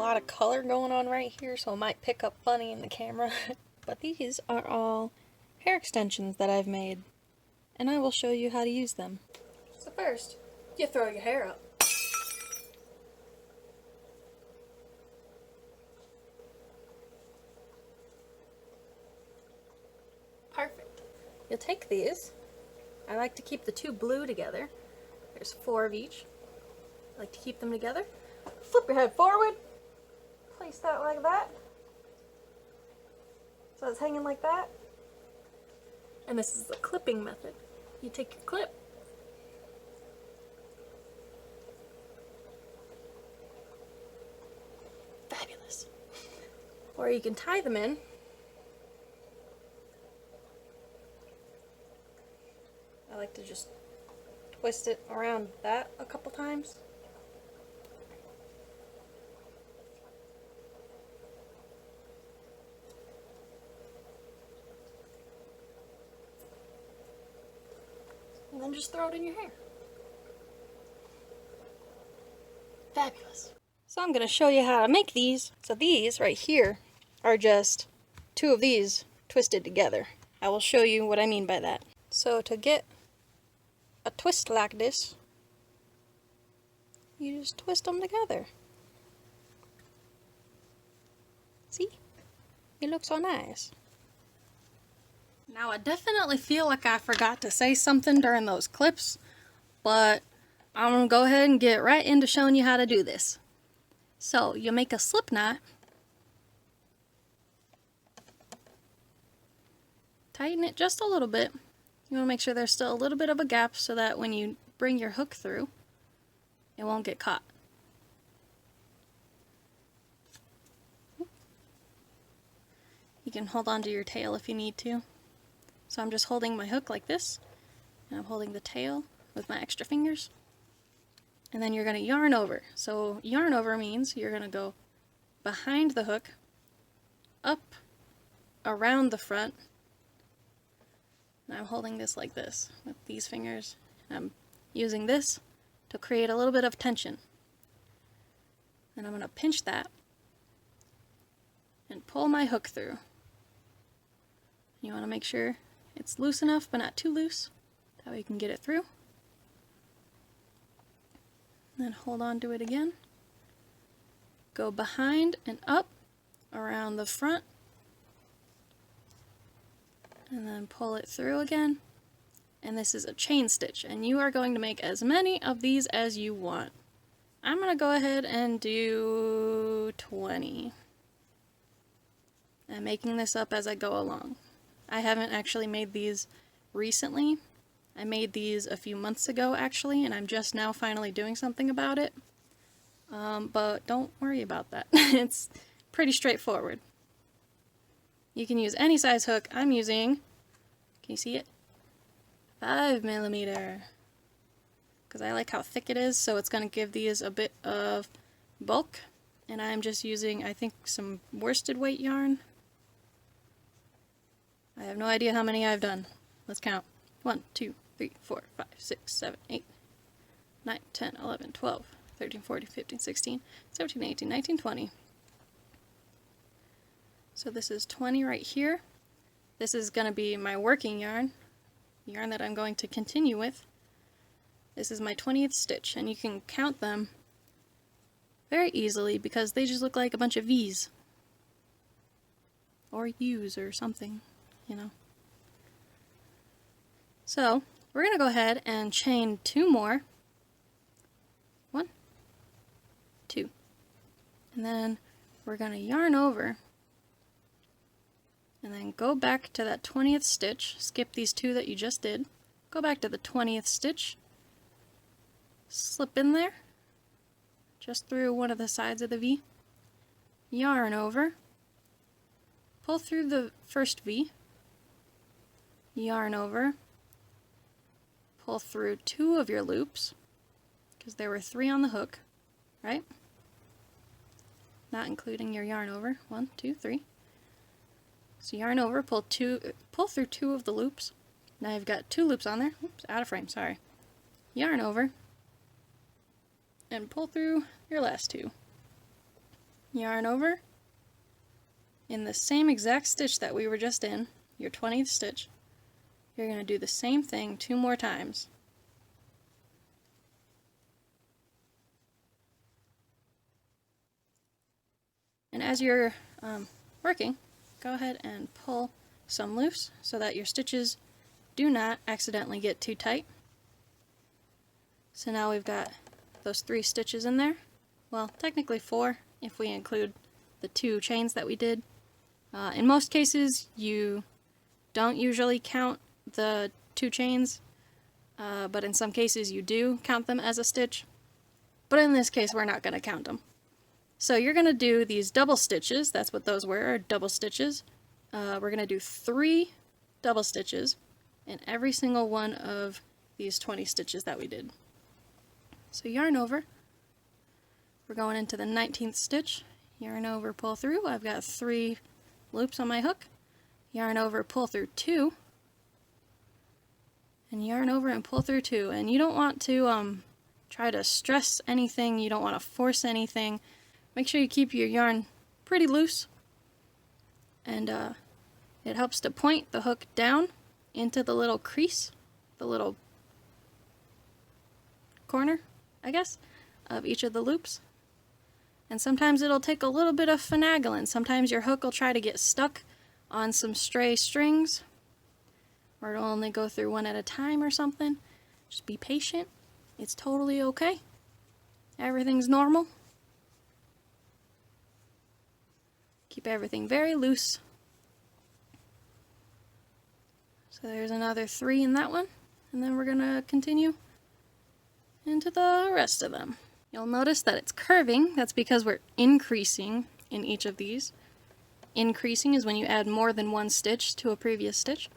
lot of color going on right here, so it might pick up funny in the camera. But these are all hair extensions that I've made, and I will show you how to use them. So first, you throw your hair up. Perfect. You'll take these. I like to keep the two blue together. There's 4 of each. I like to keep them together. Flip your head forward. Place that like that. So it's hanging like that. And this is the clipping method. You take your clip. Fabulous. Or you can tie them in. I like to just twist it around that a couple times. And then just throw it in your hair. Fabulous. So I'm going to show you how to make these. So these right here are just 2 of these twisted together. I will show you what I mean by that. So to get a twist like this, you just twist them together. See? It looks so nice. Now I definitely feel like I forgot to say something during those clips, but I'm going to go ahead and get right into showing you how to do this. So you make a slip knot, tighten it just a little bit. You want to make sure there's still a little bit of a gap so that when you bring your hook through, it won't get caught. You can hold on to your tail if you need to. So I'm just holding my hook like this, and I'm holding the tail with my extra fingers. And then you're going to yarn over. So yarn over means you're going to go behind the hook, up, around the front. And I'm holding this like this with these fingers. And I'm using this to create a little bit of tension. And I'm going to pinch that and pull my hook through. You want to make sure it's loose enough but not too loose. That way you can get it through. And then hold on to it again. Go behind and up around the front. And then pull it through again. And this is a chain stitch, and you are going to make as many of these as you want. I'm going to go ahead and do 20. I'm making this up as I go along. I haven't actually made these recently. I made these a few months ago actually, and I'm just now finally doing something about it. But don't worry about that. It's pretty straightforward. You can use any size hook. I'm using, can you see it? 5mm. Because I like how thick it is, so it's going to give these a bit of bulk. And I'm just using, I think, some worsted weight yarn. I have no idea how many I've done. Let's count. 1, 2, 3, 4, 5, 6, 7, 8, 9, 10, 11, 12, 13, 14, 15, 16, 17, 18, 19, 20. So this is 20 right here. This is going to be my working yarn that I'm going to continue with. This is my 20th stitch, and you can count them very easily because they just look like a bunch of V's. Or U's or something, you know. So, we're going to go ahead and chain 2 more. 1, 2. And then we're going to yarn over and then go back to that 20th stitch, skip these 2 that you just did, go back to the 20th stitch, slip in there, just through one of the sides of the V, yarn over, pull through the first V, yarn over, pull through 2 of your loops, because there were 3 on the hook, right? Not including your yarn over. 1, 2, 3. So yarn over, pull through 2 of the loops. Now you've got 2 loops on there. Oops, out of frame, sorry. Yarn over, and pull through your last 2. yarn over, in the same exact stitch that we were just in, your 20th stitch, you're going to do the same thing 2 more times. And as you're working, go ahead and pull some loose so that your stitches do not accidentally get too tight. So now we've got those 3 stitches in there. Well, technically 4 if we include the 2 chains that we did. In most cases, you don't usually count the 2 chains, but in some cases you do count them as a stitch. But in this case, we're not going to count them. So you're going to do these double stitches. That's what those were, double stitches. We're going to do 3 double stitches in every single one of these 20 stitches that we did. So yarn over. We're going into the 19th stitch. Yarn over, pull through. I've got 3 loops on my hook. Yarn over, pull through 2. And yarn over and pull through 2. And you don't want to try to stress anything. You don't want to force anything. Make sure you keep your yarn pretty loose. And it helps to point the hook down into the little crease, the little corner, I guess, of each of the loops. And sometimes it'll take a little bit of finagling. Sometimes your hook will try to get stuck on some stray strings, or it'll only go through one at a time or something. Just be patient. It's totally okay. Everything's normal. Keep everything very loose. So there's another 3 in that one, and then we're going to continue into the rest of them. You'll notice that it's curving. That's because we're increasing in each of these. Increasing is when you add more than 1 stitch to a previous stitch.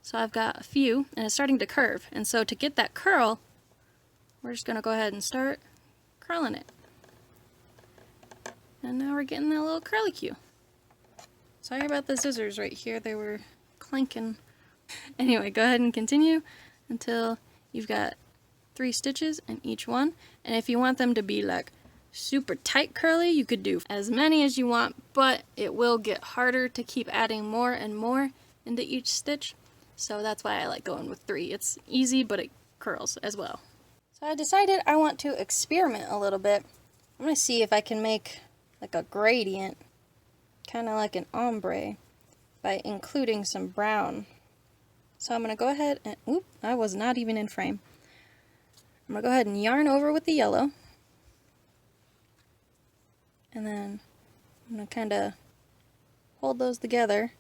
So I've got a few, and it's starting to curve. And so to get that curl, we're just going to go ahead and start curling it. And now we're getting that little curly cue. Sorry about the scissors right here, they were clanking. Anyway, go ahead and continue until you've got 3 stitches in each one. And if you want them to be like super tight curly, you could do as many as you want, but it will get harder to keep adding more and more into each stitch. So that's why I like going with 3. It's easy, but it curls as well. So I decided I want to experiment a little bit. I'm going to see if I can make like a gradient, kind of like an ombre, by including some brown. So I'm going to go ahead and, oop, I was not even in frame. I'm going to go ahead and yarn over with the yellow. And then I'm going to kind of hold those together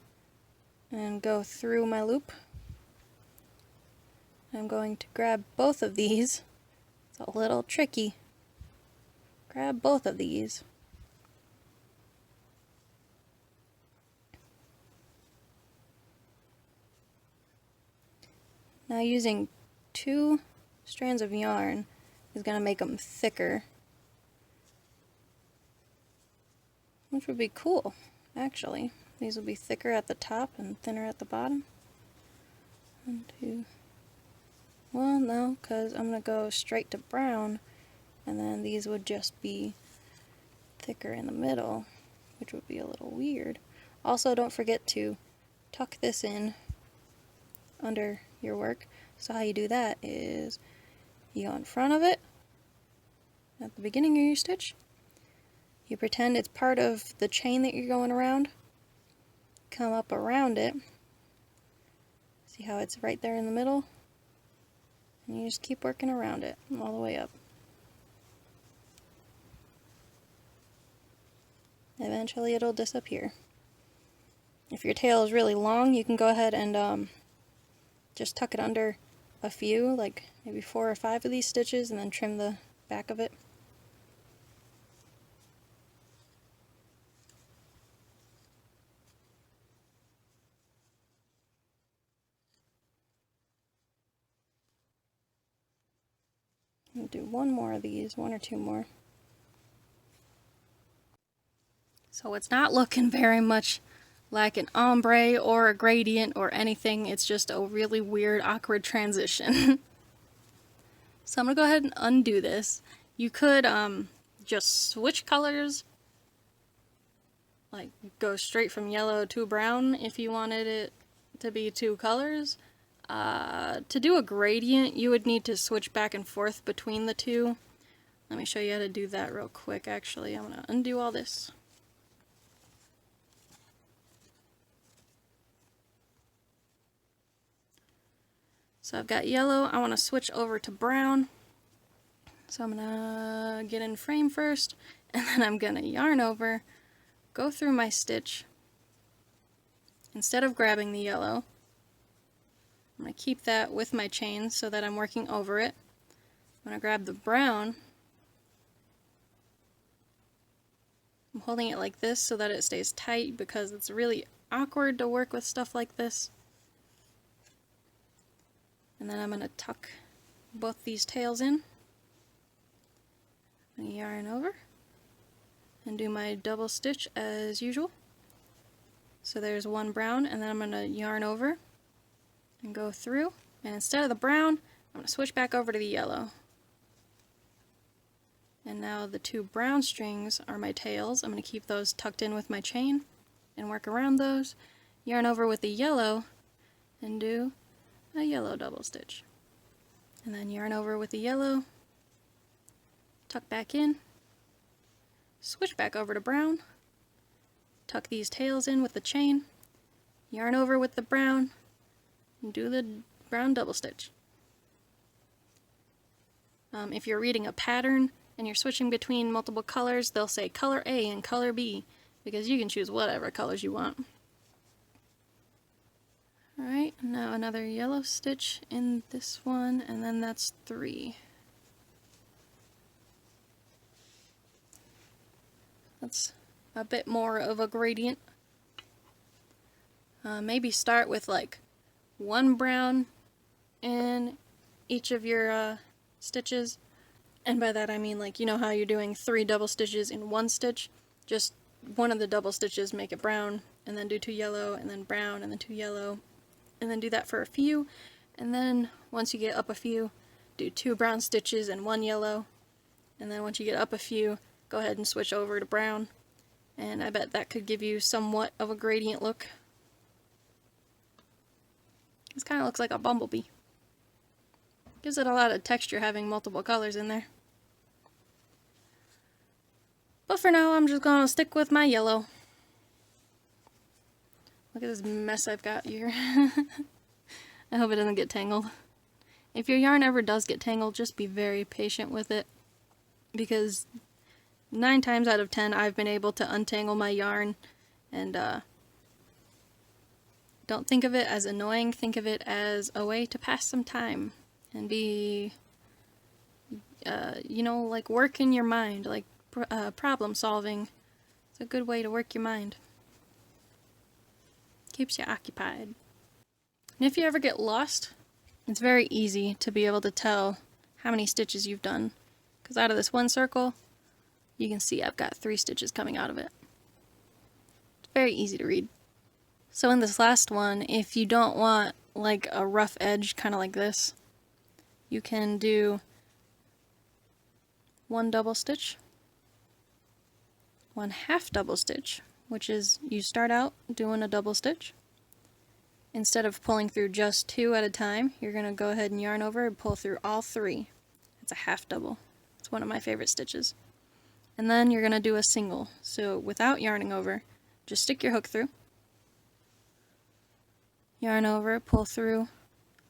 and go through my loop. I'm going to grab both of these. It's a little tricky. Grab both of these. Now using 2 strands of yarn is going to make them thicker, which would be cool, actually. These will be thicker at the top and thinner at the bottom. 1, 2. Well, no, because I'm going to go straight to brown, and then these would just be thicker in the middle, which would be a little weird. Also, don't forget to tuck this in under your work. So how you do that is you go in front of it at the beginning of your stitch. You pretend it's part of the chain that you're going around. Come up around it. See how it's right there in the middle? And you just keep working around it all the way up. Eventually it'll disappear. If your tail is really long, you can go ahead and just tuck it under a few, like maybe 4 or 5 of these stitches, and then trim the back of it. I'll do 1 more of these, 1 or 2 more. So it's not looking very much like an ombre or a gradient or anything. It's just a really weird, awkward transition. So I'm going to go ahead and undo this. You could just switch colors like go straight from yellow to brown if you wanted it to be two colors. To do a gradient, you would need to switch back and forth between the two. Let me show you how to do that real quick, actually. I'm going to undo all this. So I've got yellow, I want to switch over to brown. So I'm going to get in frame first, and then I'm going to yarn over, go through my stitch. Instead of grabbing the yellow, I'm going to keep that with my chain so that I'm working over it. I'm going to grab the brown. I'm holding it like this so that it stays tight because it's really awkward to work with stuff like this. And then I'm going to tuck both these tails in. I'm going to yarn over and do my double stitch as usual. So there's one brown, and then I'm going to yarn over and go through. And instead of the brown, I'm going to switch back over to the yellow. And now the two brown strings are my tails. I'm going to keep those tucked in with my chain and work around those. Yarn over with the yellow and do a yellow double stitch. And then yarn over with the yellow, tuck back in, switch back over to brown, tuck these tails in with the chain, yarn over with the brown, and do the brown double stitch. If you're reading a pattern and you're switching between multiple colors, they'll say color A and color B, because you can choose whatever colors you want. Alright, now another yellow stitch in this one, and then that's 3. That's a bit more of a gradient. Maybe start with like one brown in each of your stitches, and by that I mean, like, you know how you're doing 3 double stitches in one stitch? Just one of the double stitches make it brown, and then do 2 yellow, and then brown, and then 2 yellow, and then do that for a few, and then once you get up a few, do 2 brown stitches and 1 yellow, and then once you get up a few, go ahead and switch over to brown, and I bet that could give you somewhat of a gradient look. This kind of looks like a bumblebee. Gives it a lot of texture having multiple colors in there. But for now, I'm just gonna stick with my yellow. Look at this mess I've got here. I hope it doesn't get tangled. If your yarn ever does get tangled, just be very patient with it, because 9 times out of 10 I've been able to untangle my yarn, and don't think of it as annoying, think of it as a way to pass some time and be, you know, like work in your mind, like problem solving. It's a good way to work your mind. Keeps you occupied. And if you ever get lost, it's very easy to be able to tell how many stitches you've done, because out of this one circle, you can see I've got 3 stitches coming out of it. It's very easy to read. So in this last one, if you don't want like a rough edge kind of like this, you can do 1 double stitch, 1 half double stitch, which is you start out doing a double stitch. Instead of pulling through just 2 at a time, you're going to go ahead and yarn over and pull through all 3. It's a half double. It's one of my favorite stitches. And then you're going to do a single. So without yarning over, just stick your hook through, yarn over, pull through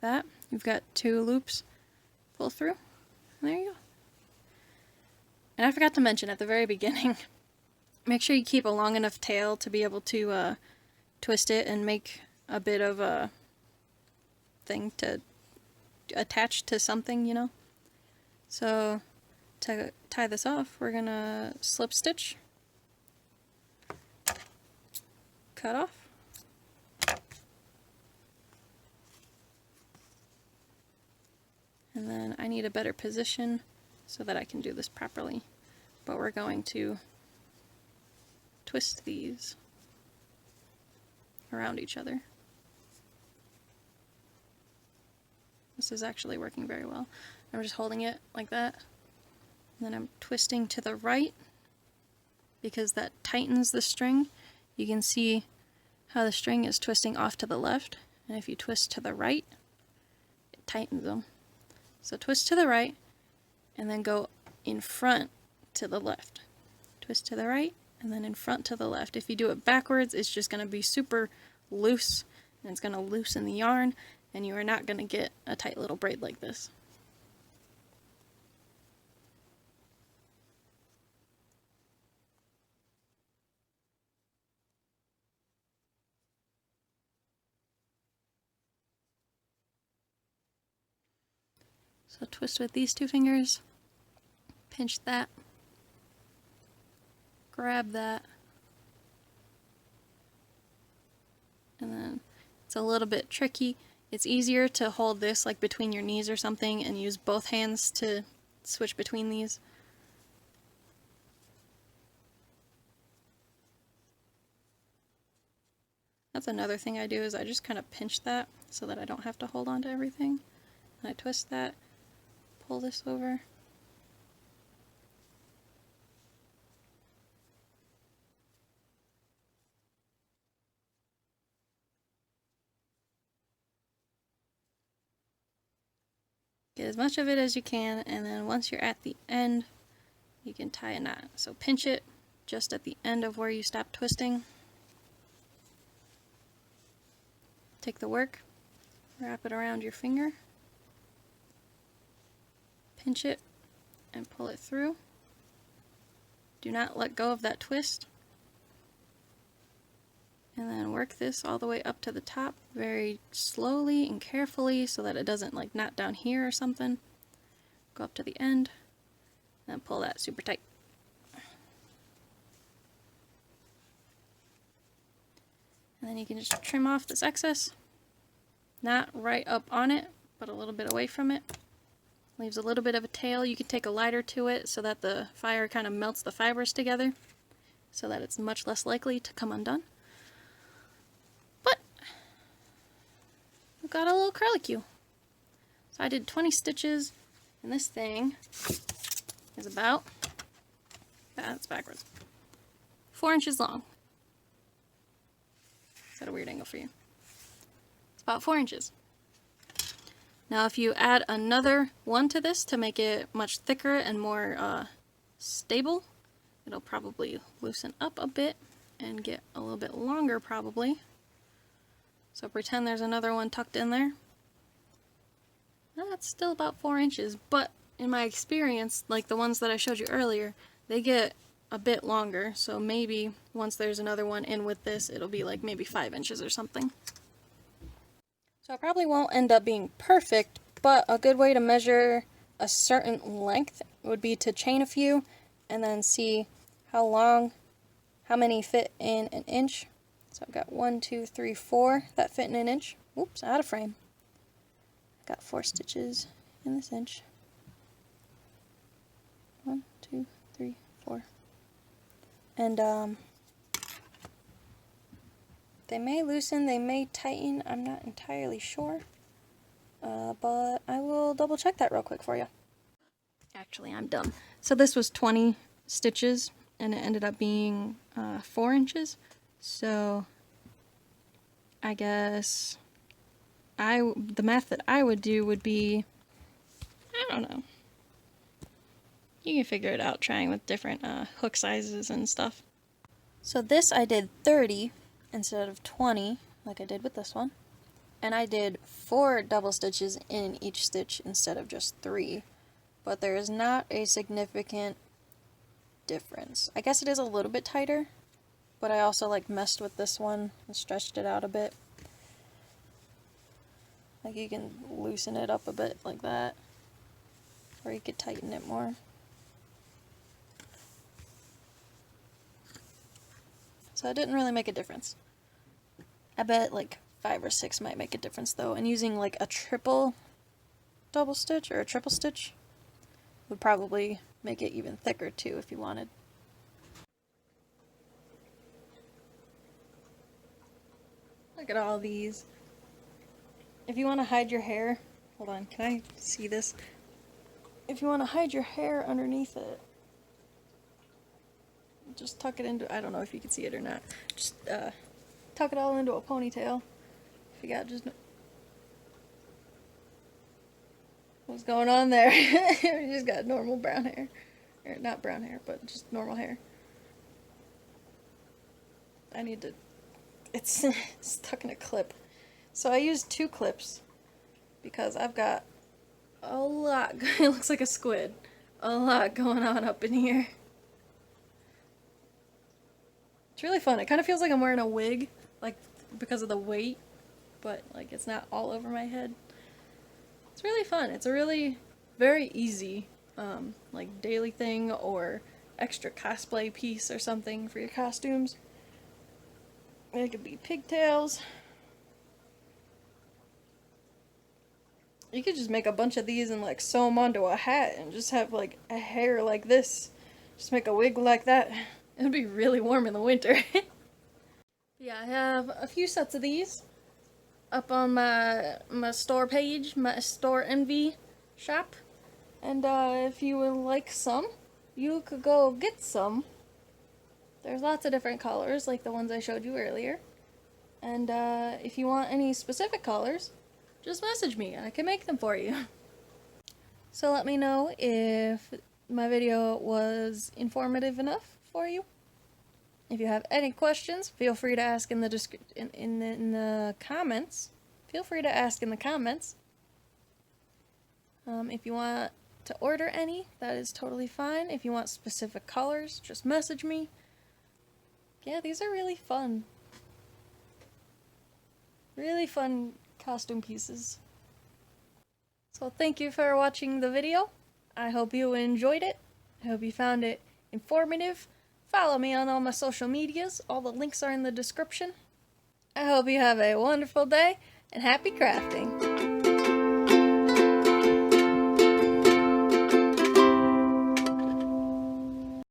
that. You've got 2 loops, pull through, and there you go. And I forgot to mention at the very beginning, make sure you keep a long enough tail to be able to twist it and make a bit of a thing to attach to something, you know. So to tie this off, we're gonna slip stitch, cut off, and then I need a better position so that I can do this properly, but we're going to twist these around each other. This is actually working very well. I'm just holding it like that, and then I'm twisting to the right because that tightens the string. you can see how the string is twisting off to the left, and if you twist to the right, it tightens them. So twist to the right, and then go in front to the left. Twist to the right, and then in front to the left. If you do it backwards, it's just going to be super loose, and it's going to loosen the yarn, and you are not going to get a tight little braid like this. So twist with these two fingers, pinch that, grab that, and then it's a little bit tricky. It's easier to hold this like between your knees or something and use both hands to switch between these. That's another thing I do, is I just kind of pinch that so that I don't have to hold on to everything. And I twist that, pull this over. Get as much of it as you can, and then once you're at the end, you can tie a knot. So pinch it just at the end of where you stop twisting. Take the work, wrap it around your finger, pinch it, and pull it through. Do not let go of that twist. And then work this all the way up to the top very slowly and carefully so that it doesn't like knot down here or something. Go up to the end, and pull that super tight. And then you can just trim off this excess. Not right up on it, but a little bit away from it. Leaves a little bit of a tail. You can take a lighter to it so that the fire kind of melts the fibers together so that it's much less likely to come undone. But we've got a little curlicue. So I did 20 stitches, and this thing is about, that's backwards, 4 inches long. Is that a weird angle for you? It's about 4 inches. Now if you add another one to this to make it much thicker and more stable, it'll probably loosen up a bit and get a little bit longer probably. So pretend there's another one tucked in there. That's still about 4 inches, but in my experience, like the ones that I showed you earlier, they get a bit longer, so maybe once there's another one in with this, it'll be like maybe 5 inches or something. So it probably won't end up being perfect, but a good way to measure a certain length would be to chain a few and then see how long, how many fit in an inch. So I've got 1, 2, 3, 4 that fit in an inch. Oops, out of frame. I've got 4 stitches in this inch. 1, 2, 3, 4. And they may loosen, they may tighten, I'm not entirely sure. But I will double check that real quick for you. Actually, I'm dumb. So this was 20 stitches, and it ended up being 4 inches. So I guess the math that I would do would be, I don't know. You can figure it out trying with different hook sizes and stuff. So this I did 30 instead of 20, like I did with this one. And I did 4 double stitches in each stitch instead of just 3. But there is not a significant difference. I guess it is a little bit tighter, but I also like messed with this one and stretched it out a bit. Like you can loosen it up a bit like that, or you could tighten it more. So it didn't really make a difference. I bet like 5 or 6 might make a difference though, and using like a triple double stitch or a triple stitch would probably make it even thicker too if you wanted. Look at all these. If you want to hide your hair, hold on, can I see this? If you want to hide your hair underneath it, just tuck it into, I don't know if you can see it or not, just tuck it all into a ponytail. If you got just, what's going on there? You just got normal brown hair, or not brown hair, but just normal hair. I need to, it's stuck in a clip. So I used 2 clips because I've got a lot, it looks like a squid, a lot going on up in here. It's really fun. It kind of feels like I'm wearing a wig, like because of the weight, but like it's not all over my head. It's really fun. It's a really very easy like daily thing or extra cosplay piece or something for your costumes. It could be pigtails. You could just make a bunch of these and like sew them onto a hat and just have like a hair like this. Just make a wig like that. It'd be really warm in the winter. Yeah, I have a few sets of these up on my store page, my store envy shop. And if you would like some, you could go get some. There's lots of different colors, like the ones I showed you earlier. And if you want any specific colors, just message me. I can make them for you. So let me know if my video was informative enough for you. If you have any questions, feel free to ask in the comments. Feel free to ask in the comments. If you want to order any, that is totally fine. If you want specific colors, just message me. Yeah, these are really fun. Really fun costume pieces. So thank you for watching the video. I hope you enjoyed it. I hope you found it informative. Follow me on all my social medias. All the links are in the description. I hope you have a wonderful day and happy crafting.